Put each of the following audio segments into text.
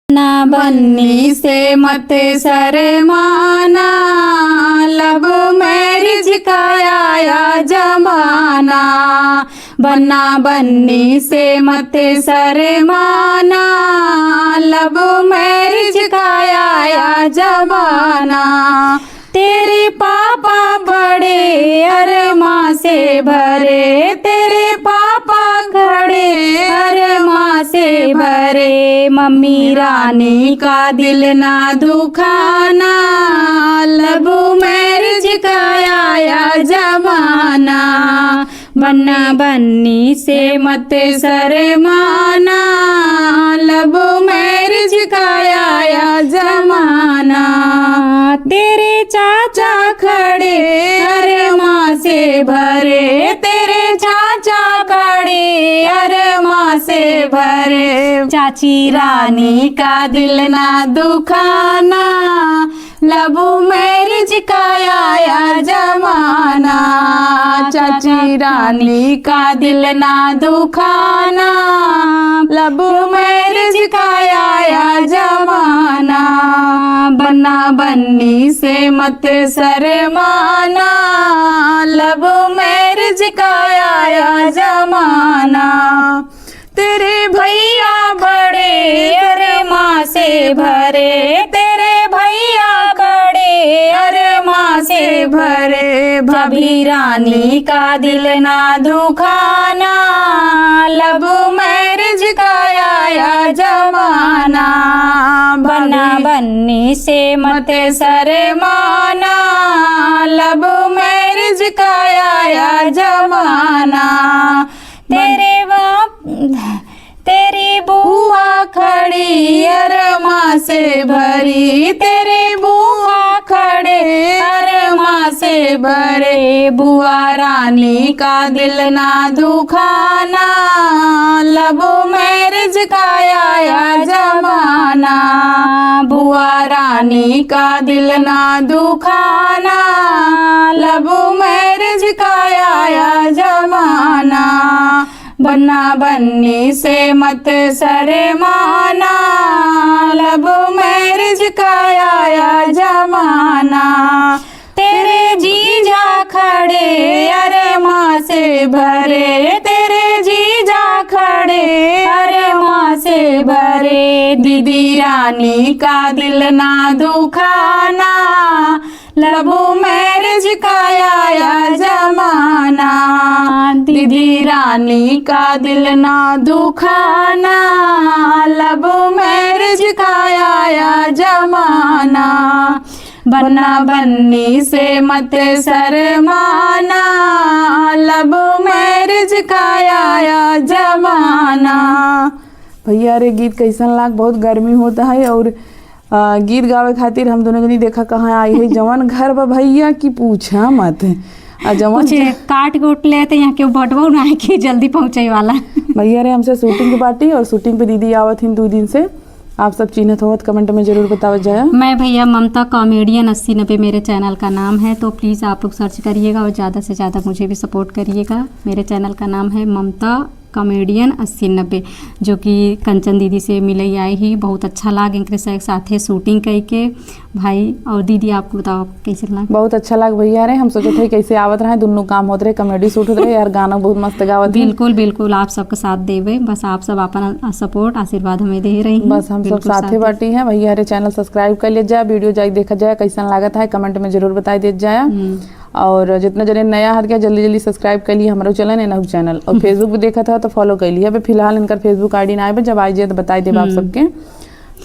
ना बन्नी से मत शर्माना, लव मैरिज का आया जमाना। बन्ना बन्नी से मत शर्माना, लव मैरिज का आया जमाना। तेरे पापा बड़े अरमा से भरे, तेरे पापा खड़े अरमा से भरे। मम्मी रानी का दिल ना दुखाना, लव मैरिज का आया जमाना। बन्ना बन्नी से मत शर्माना, लव मैरिज का आया जमाना। तेरे चाचा खड़े अरमा से भरे, तेरे चाचा खड़े अरमा से भरे। चाची रानी का दिल ना दुखाना, लव मैरिज का आया जमाना। चाची रानी का दिल ना दुखाना, लव मैरिज का आया जमाना। बन्ना बन्नी से मत शर्माना, लव मैरिज का आया जमाना। तेरे भैया बड़े अरमा से भरे, तेरे भैया खड़े अरमा से भरे। भाभी रानी का दिल ना दुखाना, लव मैरिज का आया जमाना। बन्ना बन्नी से मत शर्माना, लव मैरिज का आया जमाना। तेरी बुआ खड़ी अरमा से भरी, तेरे बुआ खड़े अरमा से भरे। बुआ रानी का दिल ना दुखाना, लव मैरिज का आया जमाना। बुआ रानी का दिल ना दुखाना, लव मैरिज का आया जमाना। बन्ना बन्नी से मत शर्माना, लव मैरिज का आया जमाना। तेरे जीजा खड़े अरमा से भरे, तेरे जीजा खड़े अरमा से भरे। दीदी रानी का दिल ना दुखाना, लव मैरिज का आया जमाना। दीदी रानी का दिल ना दुखाना, लव मैरिज का आया जमाना। बन्ना बन्नी से मत शर्माना, लव मैरिज का आया जमाना। भैया अरे गीत कैसन लाग, बहुत गर्मी होता है और गीत गावे खातिर हम दोनों जनी देखा कहाँ आई है। जवन घर बा भैया की पूछा मत, जवन काट गोट ले तो यहाँ के बटवा ना कि जल्दी पहुँचे वाला। भैया रे हमसे शूटिंग की बाटी और शूटिंग पे दीदी आवत हिन 2 दिन से। आप सब चिन्हत होत कमेंट में जरूर बतावत जाए। मैं भैया ममता कॉमेडियन 8090 मेरे चैनल का नाम है, तो प्लीज़ आप लोग सर्च करिएगा और ज़्यादा से ज़्यादा मुझे भी सपोर्ट करिएगा। मेरे चैनल का नाम है ममता कॉमेडियन 8090, जो कि कंचन दीदी से मिले आई ही बहुत अच्छा लाग। इनके साथे शूटिंग करके भाई और दीदी आपको बताओ कैसे लाग? बहुत अच्छा लाग भैया रे। हम सोचे थे कैसे आवत रहे, दोनों काम होते रहे, कॉमेडी शूट होते रहे यार, गाना बहुत मस्त गावत। बिल्कुल बिल्कुल आप सबका साथ देवे, बस आप सब अपना सपोर्ट आशीर्वाद हमें दे रही हैं। बस हम सब साथे बाटी हैं भैया रे। चैनल सब्सक्राइब कर ले जाए, वीडियो जाए देखा जाए कैसा लागत है, कमेंट में जरूर बताई दे जाए। और जितना जने नया हट गया जल्दी जल्दी सब्सक्राइब कर लिए हमारा चैनल। और फेसबुक भी देखा था तो फॉलो कर लिया। अभी फिलहाल इनका फेसबुक आईडी ना आए, जब आई जाए तो बताई दे आप सबके,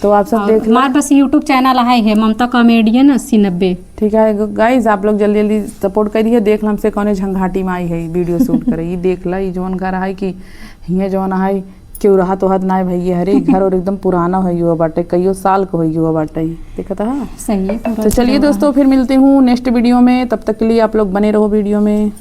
तो आप सब देख लो। हमारे बस यूट्यूब चैनल आए है ममता कॉमेडियन 8090। ठीक है गाइज, आप लोग जल्दी जल्दी सपोर्ट करिए। देख हमसे कौन झंघाटी में आई है वीडियो शूट करे, ये देख ला जौन घर है कि हिंगे जौन है क्यों रहा तो हद ना भैया हरे घर और एकदम पुराना हो युवा बाटे, कईयों साल का हो युवा बाटे, देखा था। सही है। तो चलिए दोस्तों फिर मिलते हूँ नेक्स्ट वीडियो में, तब तक के लिए आप लोग बने रहो वीडियो में।